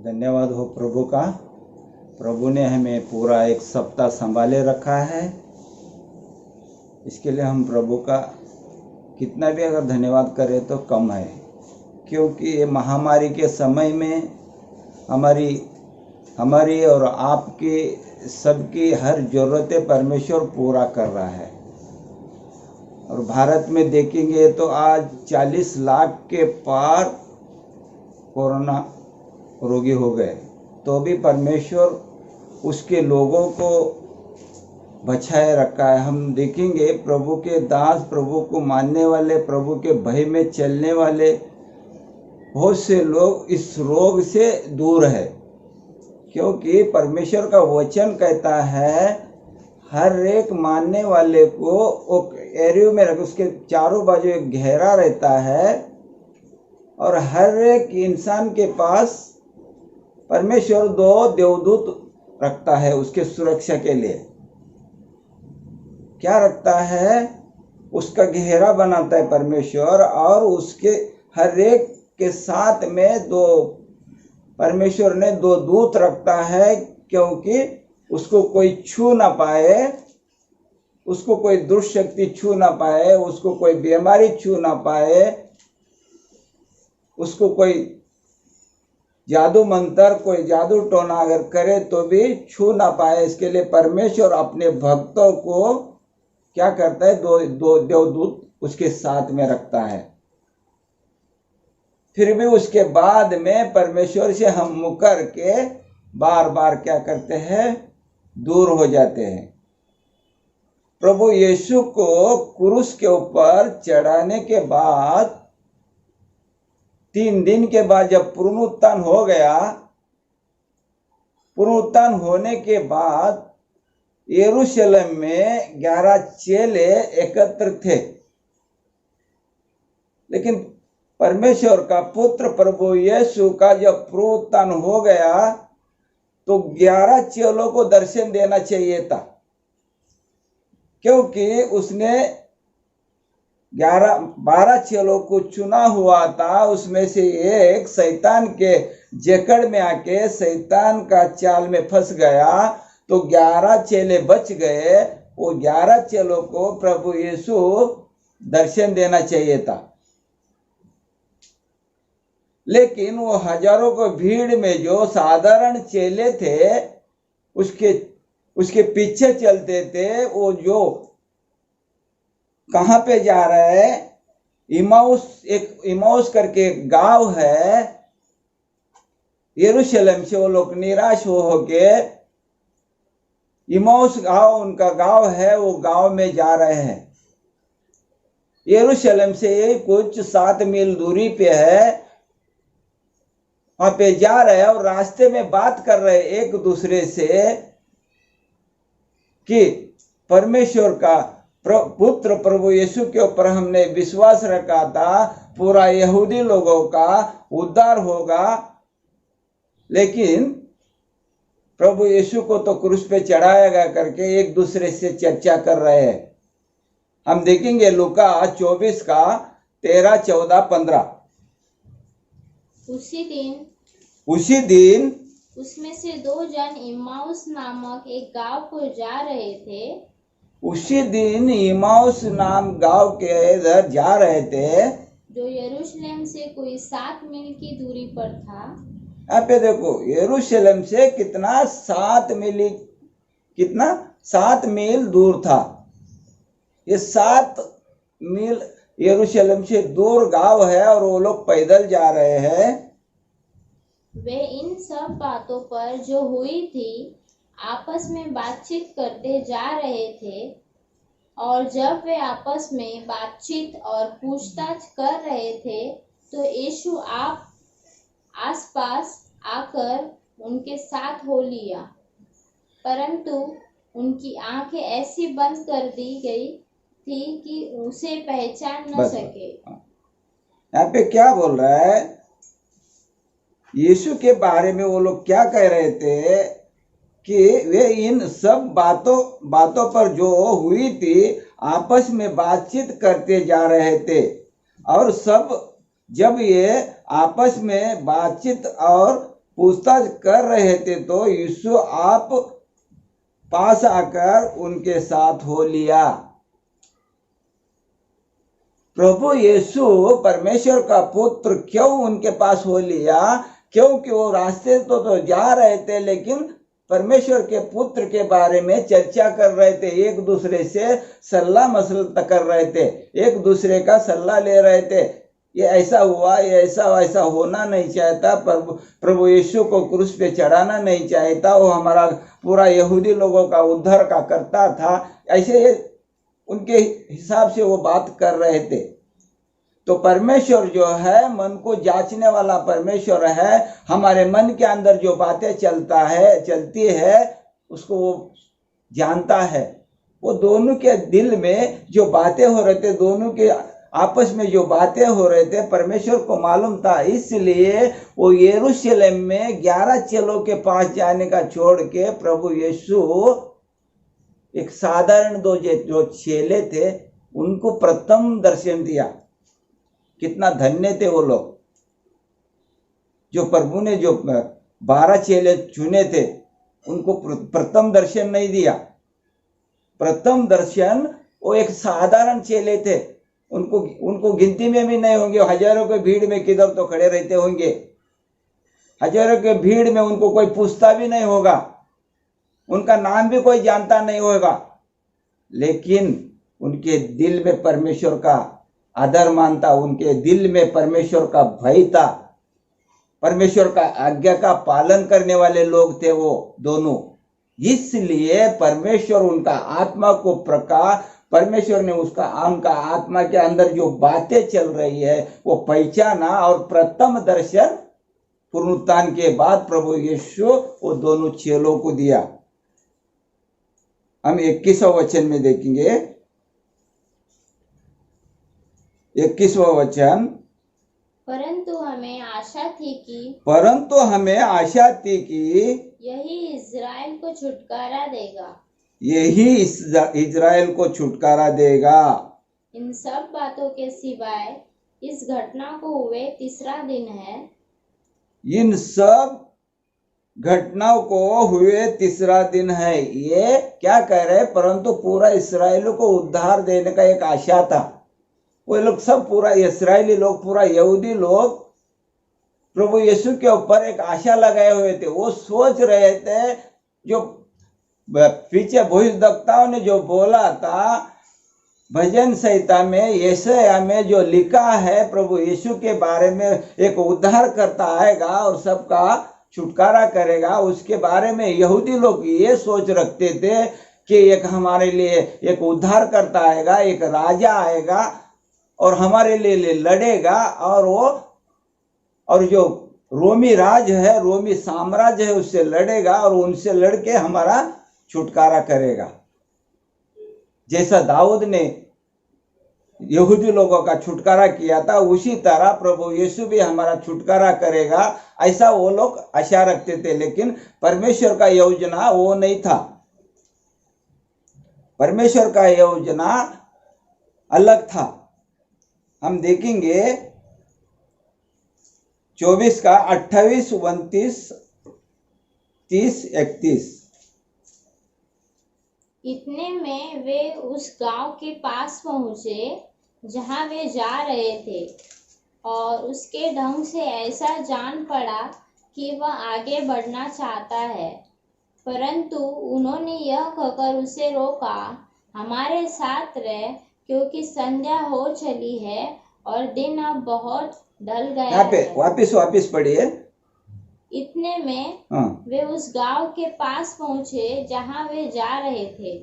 धन्यवाद हो प्रभु का। प्रभु ने हमें पूरा एक सप्ताह संभाले रखा है। इसके लिए हम प्रभु का कितना भी अगर धन्यवाद करें तो कम है, क्योंकि ये महामारी के समय में हमारी और आपकी सबकी हर ज़रूरतें परमेश्वर पूरा कर रहा है। और भारत में देखेंगे तो आज 40 लाख के पार कोरोना रोगी हो गए, तो भी परमेश्वर उसके लोगों को बचाए रखा है। हम देखेंगे प्रभु के दास, प्रभु को मानने वाले, प्रभु के भय में चलने वाले बहुत से लोग इस रोग से दूर है, क्योंकि परमेश्वर का वचन कहता है हर एक मानने वाले को एरियो में रख, उसके चारों बाजू एक घेरा रहता है और हर एक इंसान के पास परमेश्वर 2 देवदूत रखता है उसके सुरक्षा के लिए। क्या रखता है? उसका घेरा बनाता है परमेश्वर, और उसके हर एक के साथ में परमेश्वर ने 2 दूत रखता है, क्योंकि उसको कोई छू ना पाए, उसको कोई दुष्ट शक्ति छू ना पाए, उसको कोई बीमारी छू ना पाए, उसको कोई जादू मंत्र, कोई जादू टोना अगर करे तो भी छू ना पाए। इसके लिए परमेश्वर अपने भक्तों को क्या करता है? 2 देवदूत उसके साथ में रखता है। फिर भी उसके बाद में परमेश्वर से हम मुकर के बार बार क्या करते हैं? दूर हो जाते हैं। प्रभु यीशु को क्रूस के ऊपर चढ़ाने के बाद 3 दिन के बाद जब पुनरुत्थान हो गया, पुनरुत्थान होने के बाद यरूशलेम में 11 चेले एकत्र थे। लेकिन परमेश्वर का पुत्र प्रभु यीशु का जब पुनरुत्थान हो गया तो 11 चेलों को दर्शन देना चाहिए था, क्योंकि उसने 12 चेलों को चुना हुआ था। उसमें से एक शैतान के जकड़ में आके शैतान का चाल में फंस गया, तो 11 चेले बच गए। वो 11 चेलों को प्रभु यीशु दर्शन देना चाहिए था, लेकिन वो हजारों को भीड़ में जो साधारण चेले थे उसके पीछे चलते थे। वो जो कहाँ पे जा रहे हैं? इमाउस करके गांव है, यरूशलेम से वो लोग निराश हो के इमाउस गांव उनका गांव है, वो गांव में जा रहे हैं। यरूशलेम से कुछ 7 मील दूरी पे है, वहां पे जा रहे हैं और रास्ते में बात कर रहे एक दूसरे से कि परमेश्वर का पुत्र प्रभु यीशु के ऊपर हमने विश्वास रखा था, पूरा यहूदी लोगों का उद्धार होगा, लेकिन प्रभु यीशु को तो क्रूस पे चढ़ाया गया करके एक दूसरे से चर्चा कर रहे हैं। हम देखेंगे लूका 24 का 13, 14, 15। उसी दिन उसमें से 2 जन इम्माउस नामक एक गांव को जा रहे थे। उसी दिन इमाउस नाम गांव के इधर जा रहे थे, जो यरूशलेम से कोई 7 मील की दूरी पर था। यहाँ पे देखो, यरूशलेम से कितना 7 मील दूर था। ये 7 मील यरूशलेम से दूर गांव है और वो लोग पैदल जा रहे हैं। वे इन सब बातों पर जो हुई थी आपस में बातचीत करते जा रहे थे, और जब वे आपस में बातचीत और पूछताछ कर रहे थे तो यीशु आसपास आकर उनके साथ हो लिया, परंतु उनकी आंखें ऐसी बंद कर दी गई थी कि उसे पहचान न सके। यहाँ पे क्या बोल रहा है? यीशु के बारे में वो लोग क्या कह रहे थे कि वे इन सब बातों पर जो हुई थी आपस में बातचीत करते जा रहे थे, और सब जब ये आपस में बातचीत और पूछताछ कर रहे थे तो यीशु आप पास आकर उनके साथ हो लिया। प्रभु यीशु परमेश्वर का पुत्र क्यों उनके पास हो लिया? क्योंकि वो रास्ते तो जा रहे थे, लेकिन परमेश्वर के पुत्र के बारे में चर्चा कर रहे थे, एक दूसरे से सलाह मसलत कर रहे थे, एक दूसरे का सलाह ले रहे थे। ये ऐसा हुआ, ये ऐसा होना नहीं चाहता, प्रभु यीशु को क्रूस पे चढ़ाना नहीं चाहता, वो हमारा पूरा यहूदी लोगों का उद्धार का करता था। ऐसे उनके हिसाब से वो बात कर रहे थे। तो परमेश्वर जो है मन को जांचने वाला परमेश्वर है। हमारे मन के अंदर जो बातें चलती है उसको वो जानता है। वो दोनों के दिल में जो बातें हो रहे थे, दोनों के आपस में जो बातें हो रहे थे, परमेश्वर को मालूम था। इसलिए वो यरूशलेम में 11 चेलों के पास जाने का छोड़ के प्रभु यीशु एक साधारण दो जो चेले थे उनको प्रथम दर्शन दिया। कितना धन्य थे वो लोग। जो प्रभु ने जो 12 चेले चुने थे उनको प्रथम दर्शन नहीं दिया। प्रथम दर्शन वो एक साधारण चेले थे, उनको गिनती में भी नहीं होंगे। हजारों के भीड़ में किधर तो खड़े रहते होंगे, हजारों के भीड़ में उनको कोई पूछता भी नहीं होगा, उनका नाम भी कोई जानता नहीं होगा, लेकिन उनके दिल में परमेश्वर का आदर मानता, उनके दिल में परमेश्वर का भय था, परमेश्वर का आज्ञा का पालन करने वाले लोग थे वो दोनों। इसलिए परमेश्वर उनका आत्मा को परमेश्वर ने उनका आत्मा के अंदर जो बातें चल रही है वो पहचाना, और प्रथम दर्शन पुनरुत्थान के बाद प्रभु यीशु वो दोनों चेलों को दिया। हम 21वां वचन में देखेंगे। 21वां वचन, परंतु हमें आशा थी कि यही इज़राइल को छुटकारा देगा। इन सब बातों के सिवाय इस घटना को हुए तीसरा दिन है। इन सब घटनाओं को हुए तीसरा दिन है। ये क्या कह रहे हैं? परंतु पूरा इस्राएल को उद्धार देने का एक आशा था। वो लोग सब, पूरा इस्राएली लोग, पूरा यहूदी लोग प्रभु यीशु के ऊपर एक आशा लगाए हुए थे। वो सोच रहे थे, जो पीछे भविष्यवक्ताओं ने जो बोला था भजन संहिता में, यशायाह में जो लिखा है प्रभु यीशु के बारे में, एक उद्धार करता आएगा और सबका छुटकारा करेगा, उसके बारे में यहूदी लोग ये सोच रखते थे कि एक हमारे लिए एक उद्धार करता आएगा, एक राजा आएगा और हमारे लिए लड़ेगा, और जो रोमी राज है, रोमी साम्राज्य है, उससे लड़ेगा और उनसे लड़के हमारा छुटकारा करेगा। जैसा दाऊद ने यहूदी लोगों का छुटकारा किया था, उसी तरह प्रभु यीशु भी हमारा छुटकारा करेगा, ऐसा वो लोग आशा रखते थे। लेकिन परमेश्वर का योजना वो नहीं था। परमेश्वर का योजना अलग था। हम देखेंगे 24 का 28, 29, 30, 31। इतने में वे उस गांव के पास पहुंचे जहां वे जा रहे थे, और उसके ढंग से ऐसा जान पड़ा कि वह आगे बढ़ना चाहता है, परंतु उन्होंने यह कहकर उसे रोका, हमारे साथ रह, क्योंकि संध्या हो चली है और दिन अब बहुत ढल गया यहाँ पे है। वापिस पढ़िए। इतने में वे उस गांव के पास पहुंचे जहां वे जा रहे थे,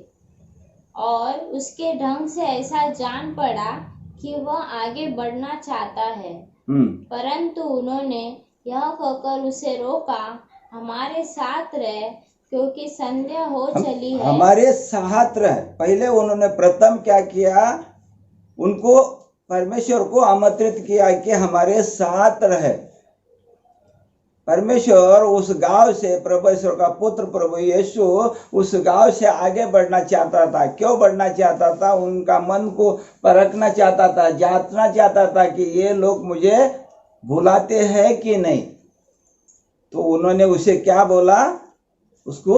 और उसके ढंग से ऐसा जान पड़ा कि वह आगे बढ़ना चाहता है, परंतु उन्होंने यह कहकर उसे रोका, हमारे साथ रह, क्योंकि संध्या हो चली है। हमारे साथ रह। पहले उन्होंने प्रथम क्या किया? उनको परमेश्वर को आमंत्रित किया कि हमारे साथ रहे। परमेश्वर उस गांव से, परमेश्वर का पुत्र प्रभु यीशु उस गांव से आगे बढ़ना चाहता था। क्यों बढ़ना चाहता था? उनका मन को परखना चाहता था, जांचना चाहता था कि ये लोग मुझे भुलाते हैं कि नहीं। तो उन्होंने उसे क्या बोला, उसको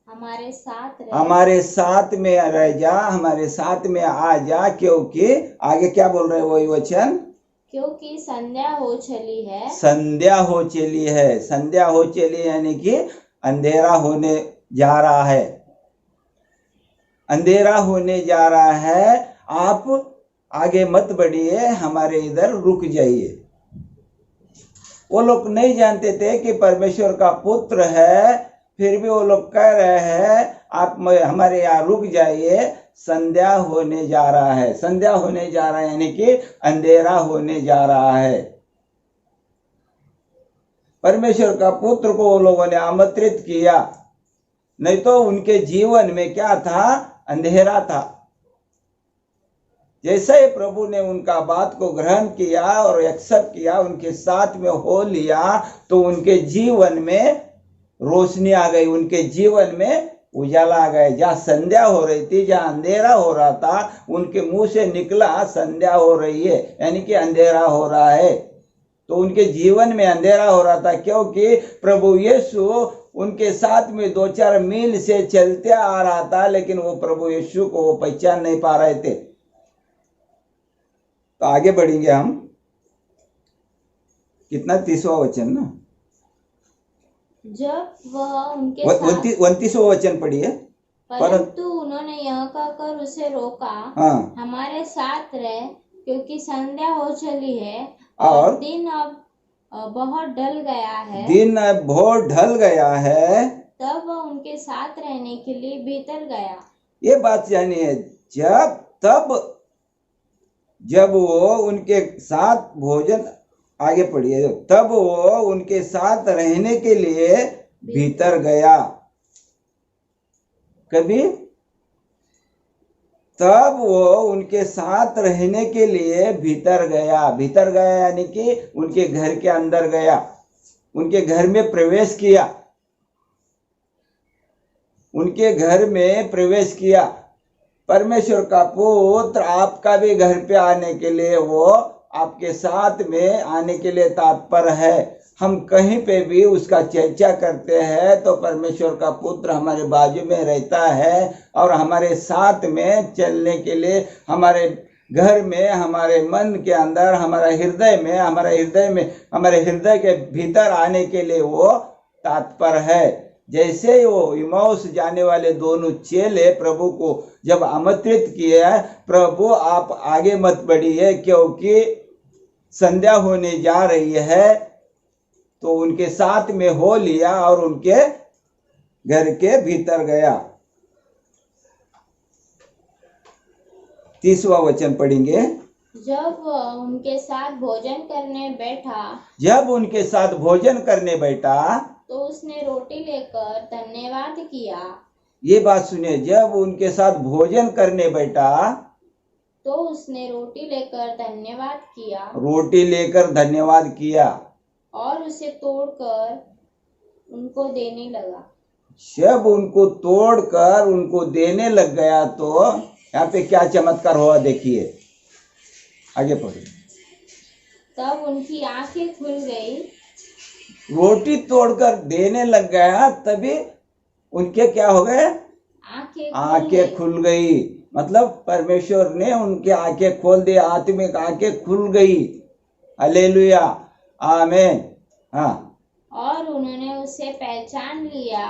हमारे साथ में रह जा, हमारे साथ में आ जा, क्योंकि आगे क्या बोल रहे हैं वही वचन, क्योंकि संध्या हो चली है। संध्या हो चली है। संध्या हो चली यानी कि अंधेरा होने जा रहा है, अंधेरा होने जा रहा है, आप आगे मत बढ़िए, हमारे इधर रुक जाइए। वो लोग नहीं जानते थे कि परमेश्वर का पुत्र है, फिर भी वो लोग कह रहे हैं आप हमारे यहाँ रुक जाइए, संध्या होने जा रहा है। संध्या होने जा रहा है यानी कि अंधेरा होने जा रहा है। परमेश्वर का पुत्र को वो लोगों ने आमंत्रित किया, नहीं तो उनके जीवन में क्या था, अंधेरा था। जैसे ही प्रभु ने उनका बात को ग्रहण किया और एक्सेप्ट किया, उनके साथ में हो लिया, तो उनके जीवन में रोशनी आ गई, उनके जीवन में उजाला आ गया। जहाँ संध्या हो रही थी, जहाँ अंधेरा हो रहा था, उनके मुंह से निकला संध्या हो रही है, यानी कि अंधेरा हो रहा है। तो उनके जीवन में अंधेरा हो रहा था, क्योंकि प्रभु यीशु उनके साथ में 2-4 मील से चलते आ रहा था, लेकिन वो प्रभु यीशु को वो पहचान नहीं पा रहे थे। तो आगे बढ़ेंगे हम, कितना 30वां वचन ना, जब वह उनके साथ 29वां वचन पढ़िए। परंतु उन्होंने यह कहकर उसे रोका, हाँ, हमारे साथ रह, क्योंकि संध्या हो चली है और दिन अब बहुत ढल गया है। दिन बहुत ढल गया है। तब वह उनके साथ रहने के लिए भीतर गया। ये बात जानिए, जब वो उनके साथ भोजन, आगे पढ़िए, तब वो उनके साथ रहने के लिए भीतर गया। कभी तब वो उनके साथ रहने के लिए भीतर गया। भीतर गया यानी कि उनके घर के अंदर गया, उनके घर में प्रवेश किया, उनके घर में प्रवेश किया। परमेश्वर का पुत्र आपका भी घर पे आने के लिए, वो आपके साथ में आने के लिए तत्पर है। हम कहीं पे भी उसका चर्चा करते हैं तो परमेश्वर का पुत्र हमारे बाजू में रहता है और हमारे साथ में चलने के लिए, हमारे घर में, हमारे मन के अंदर, हमारे हृदय के भीतर आने के लिए वो तत्पर है। जैसे ही वो इमाउस जाने वाले दोनों चेले प्रभु को जब आमंत्रित किए, प्रभु आप आगे मत बढ़िए क्योंकि संध्या होने जा रही है, तो उनके साथ में हो लिया और उनके घर के भीतर गया। 30वां वचन पढ़ेंगे। जब वह उनके साथ भोजन करने बैठा, जब उनके साथ भोजन करने बैठा, तो उसने रोटी लेकर धन्यवाद किया। ये बात सुनिए, जब उनके साथ भोजन करने बैठा तो उसने रोटी लेकर धन्यवाद किया, रोटी लेकर धन्यवाद किया और उसे तोड़कर उनको देने लगा। जब उनको तोड़कर उनको देने लग गया, तो यहाँ पे क्या चमत्कार हुआ देखिए, आगे पढ़िए। तब उनकी आंखें खुल गई। रोटी तोड़कर देने लग गया, तभी उनके क्या हो गए, आंखें खुल गई। मतलब परमेश्वर ने उनकी आंखें खोल दी, आत्मिक आंखें खुल गई। हालेलुया, आमीन। हाँ, और उन्होंने उसे पहचान लिया,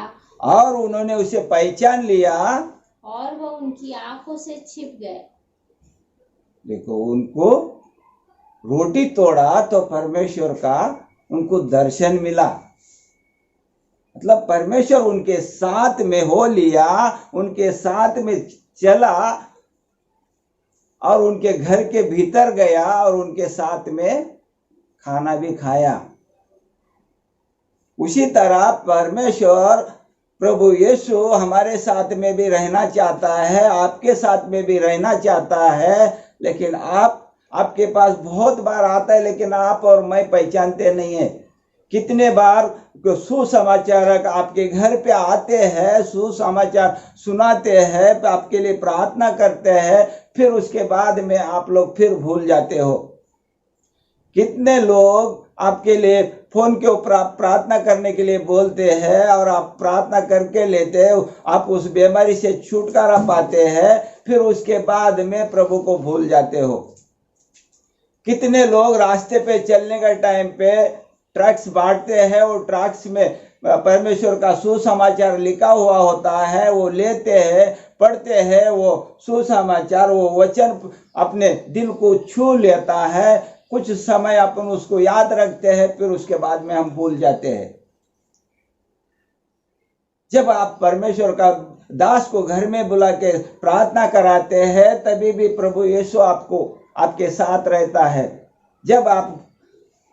और वह उनकी आंखों से छिप गए। देखो, उनको रोटी तोड़ा तो परमेश्वर का उनको दर्शन मिला। मतलब परमेश्वर उनके साथ में हो लिया, उनके साथ में चला और उनके घर के भीतर गया और उनके साथ में खाना भी खाया। उसी तरह परमेश्वर प्रभु यीशु हमारे साथ में भी रहना चाहता है, आपके साथ में भी रहना चाहता है, लेकिन आपके पास बहुत बार आता है, लेकिन आप और मैं पहचानते नहीं है। कितने बार सुसमाचारक आपके घर पे आते हैं, सुसमाचार सुनाते हैं, आपके लिए प्रार्थना करते हैं, फिर उसके बाद में आप लोग फिर भूल जाते हो। कितने लोग आपके लिए फोन के ऊपर आप प्रार्थना करने के लिए बोलते हैं और आप प्रार्थना करके लेते हैं, आप उस बीमारी से छुटकारा पाते हैं, फिर उसके बाद में प्रभु को भूल जाते हो। कितने लोग रास्ते पे चलने का टाइम पे ट्रक्स बांटते हैं, वो ट्रक्स में परमेश्वर का सुसमाचार लिखा हुआ होता है, वो लेते हैं, पढ़ते हैं, वो सुसमाचार, वो वचन अपने दिल को छू लेता है, कुछ समय अपन उसको याद रखते हैं, फिर उसके बाद में हम भूल जाते हैं। जब आप परमेश्वर का दास को घर में बुला के प्रार्थना कराते हैं, तभी भी प्रभु यीशु आपको आपके साथ रहता है। जब आप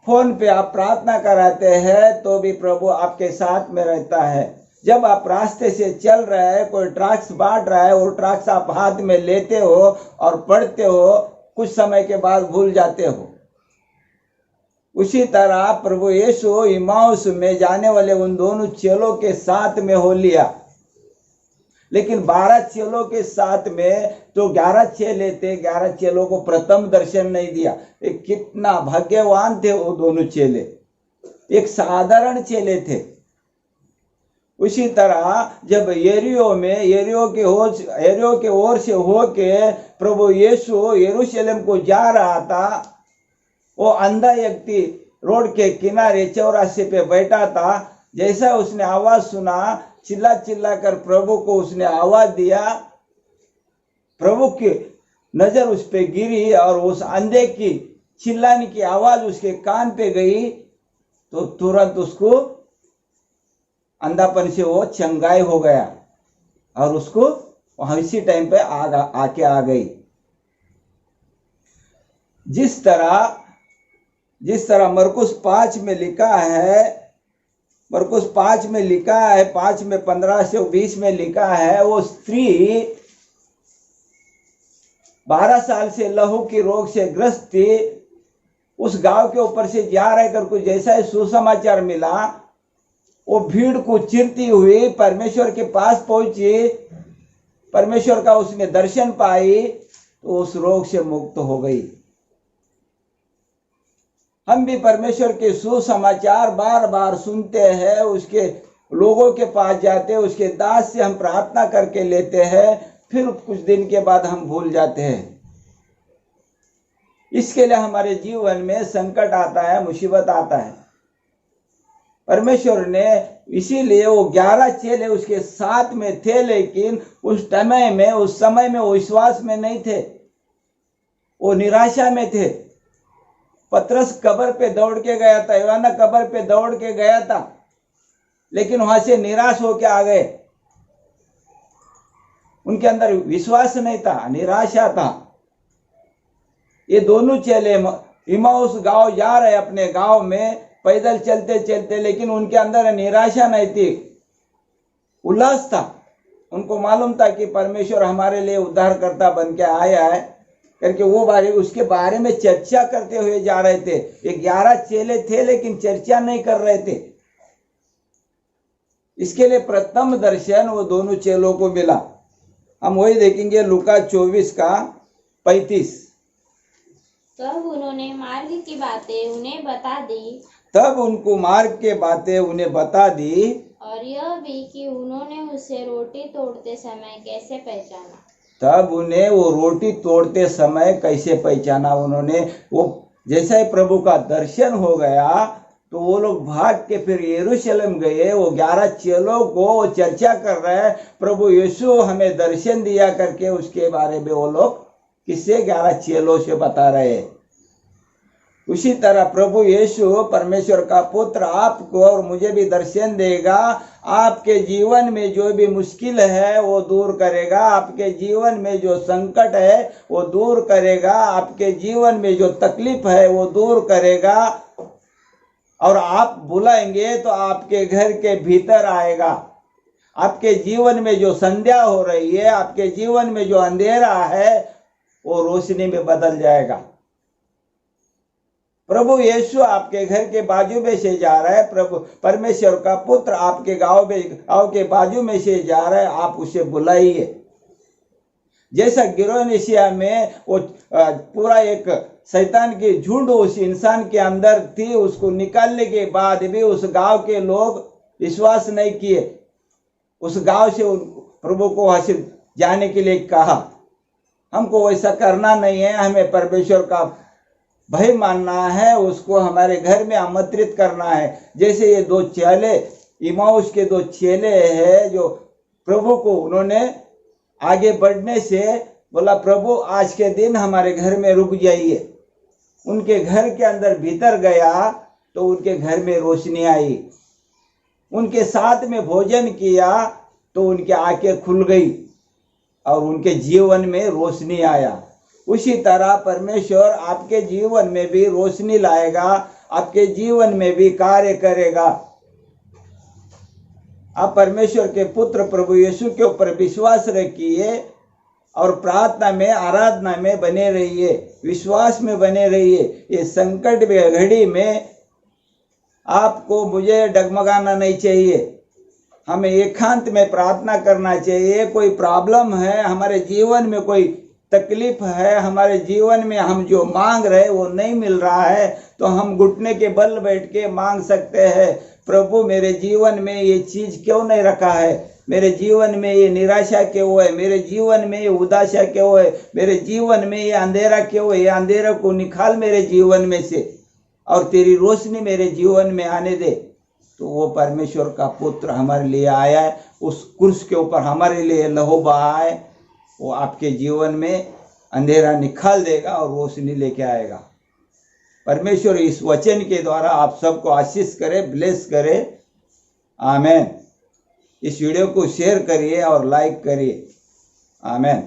फोन पे आप प्रार्थना कराते हैं तो भी प्रभु आपके साथ में रहता है। जब आप रास्ते से चल रहे हैं, कोई ट्रक्स बांट रहा है, वो ट्रक्स आप हाथ में लेते हो और पढ़ते हो, कुछ समय के बाद भूल जाते हो। उसी तरह प्रभु यीशु इमाउस में जाने वाले उन दोनों चेलों के साथ में हो लिया, लेकिन 12 चेलों के साथ में तो 11 चेले थे, 11 चेलों को प्रथम दर्शन नहीं दिया। एक कितना भाग्यवान थे वो दोनों चेले, एक साधारण चेले थे। उसी तरह जब यरीहो के ओर से होके प्रभु यीशु यरूशलेम को जा रहा था, वो अंधा व्यक्ति रोड के किनारे चौराहे पे बैठा था। जैसा उसने आवाज सुना, चिल्ला चिल्ला कर प्रभु को उसने आवाज दिया, प्रभु की नजर उस पे गिरी और उस अंधे की चिल्लाने की आवाज उसके कान पे गई, तो तुरंत उसको अंधापन से वो चंगाई हो गया और उसको वहां इसी टाइम पे आके आ गई। जिस तरह मरकुस 5 में लिखा है, मरकुस 5 में लिखा है, 5 में 15 से 20 में लिखा है, वो स्त्री 12 साल से लहू की रोग से ग्रस्त थी। उस गांव के ऊपर से जा रहे कर कुछ जैसा ही सुसमाचार मिला, वो भीड़ को चिरती हुई परमेश्वर के पास पहुंची, परमेश्वर का उसने दर्शन पाई, तो उस रोग से मुक्त हो गई। हम भी परमेश्वर के सुसमाचार बार बार सुनते हैं, उसके लोगों के पास जाते हैं, उसके दास से हम प्रार्थना करके लेते हैं, फिर कुछ दिन के बाद हम भूल जाते हैं। इसके लिए हमारे जीवन में संकट आता है, मुसीबत आता है। परमेश्वर ने इसीलिए वो 11 चेले उसके साथ में थे, लेकिन उस समय में वो विश्वास में नहीं थे, वो निराशा में थे। पतरस कब्र पे दौड़ के गया था, यूहन्ना कब्र पे दौड़ के गया था, लेकिन वहां से निराश होके आ गए। उनके अंदर विश्वास नहीं था, निराशा था। ये दोनों चेले इमाउस गांव जा रहे अपने गांव में पैदल चलते चलते, लेकिन उनके अंदर निराशा नहीं थी, उल्लास था। उनको मालूम था कि परमेश्वर हमारे लिए उद्धारकर्ता बन के आया है करके वो उसके बारे में चर्चा करते हुए जा रहे थे। 11 चेले थे, लेकिन चर्चा नहीं कर रहे थे। इसके लिए प्रथम दर्शन वो दोनों चेलों को मिला। हम वही देखेंगे लूका 24 का 35। तब उन्होंने मार्ग की बातें उन्हें बता दी, तब उनको मार्ग के बातें उन्हें बता दी, और यह भी कि उन्होंने उसे रोटी तोड़ते समय कैसे पहचाना। तब उन्हें वो रोटी तोड़ते समय कैसे पहचाना। उन्होंने वो जैसा ही प्रभु का दर्शन हो गया तो वो लोग भाग के फिर यरूशलेम गए। वो 11 चेलों को वो चर्चा कर रहे हैं, प्रभु यीशु हमें दर्शन दिया करके, उसके बारे में वो लोग किससे 11 चेलों से बता रहे हैं। उसी तरह प्रभु यीशु परमेश्वर का पुत्र आपको और मुझे भी दर्शन देगा। आपके जीवन में जो भी मुश्किल है वो दूर करेगा, आपके जीवन में जो संकट है वो दूर करेगा, आपके जीवन में जो तकलीफ है वो दूर करेगा। और आप बुलाएंगे तो आपके घर के भीतर आएगा। आपके जीवन में जो संध्या हो रही है, आपके जीवन में जो अंधेरा है, वो रोशनी में बदल जाएगा। प्रभु यीशु आपके घर के बाजू में से जा रहा है, प्रभु परमेश्वर का पुत्र आपके गांव के बाजू में से जा रहा है। आप उसे बुलाइए, जैसा गिरोनेशिया में वो पूरा एक शैतान की झुंड उस इंसान के अंदर थी, उसको निकालने के बाद भी उस गांव के लोग विश्वास नहीं किए, उस गांव से प्रभु को हासिल जाने के लिए कहा। हमको वैसा करना नहीं है, हमें परमेश्वर का भय मानना है, उसको हमारे घर में आमंत्रित करना है। जैसे ये दो चेले, इमाउस के दो चेले हैं, जो प्रभु को उन्होंने आगे बढ़ने से बोला, प्रभु आज के दिन हमारे घर में रुक जाइए। उनके घर के अंदर भीतर गया तो उनके घर में रोशनी आई, उनके साथ में भोजन किया तो उनकी आंखें खुल गई और उनके जीवन में रोशनी आया। उसी तरह परमेश्वर आपके जीवन में भी रोशनी लाएगा, आपके जीवन में भी कार्य करेगा। आप परमेश्वर के पुत्र प्रभु यीशु के ऊपर विश्वास रखिए और प्रार्थना में, आराधना में बने रहिए, विश्वास में बने रहिए। ये संकट घड़ी में आपको मुझे डगमगाना नहीं चाहिए, हमें एकांत में प्रार्थना करना चाहिए। कोई प्रॉब्लम है हमारे जीवन में, कोई तकलीफ है हमारे जीवन में, हम जो मांग रहे वो नहीं मिल रहा है, तो हम घुटने के बल बैठ के मांग सकते हैं, प्रभु मेरे जीवन में ये चीज क्यों नहीं रखा है, मेरे जीवन में ये निराशा क्यों है, मेरे जीवन में ये उदासा क्यों है, मेरे जीवन में ये अंधेरा क्यों है, ये अंधेरा को निकाल मेरे जीवन में से और तेरी रोशनी मेरे जीवन में आने दे। तो वो परमेश्वर का पुत्र हमारे लिए आया है, उस क्रूस के ऊपर हमारे लिए लहू बहा है, वो आपके जीवन में अंधेरा निकाल देगा और रोशनी लेके आएगा। परमेश्वर इस वचन के द्वारा आप सबको आशीष करे, ब्लेस करे। आमेन। इस वीडियो को शेयर करिए और लाइक करिए। आमेन।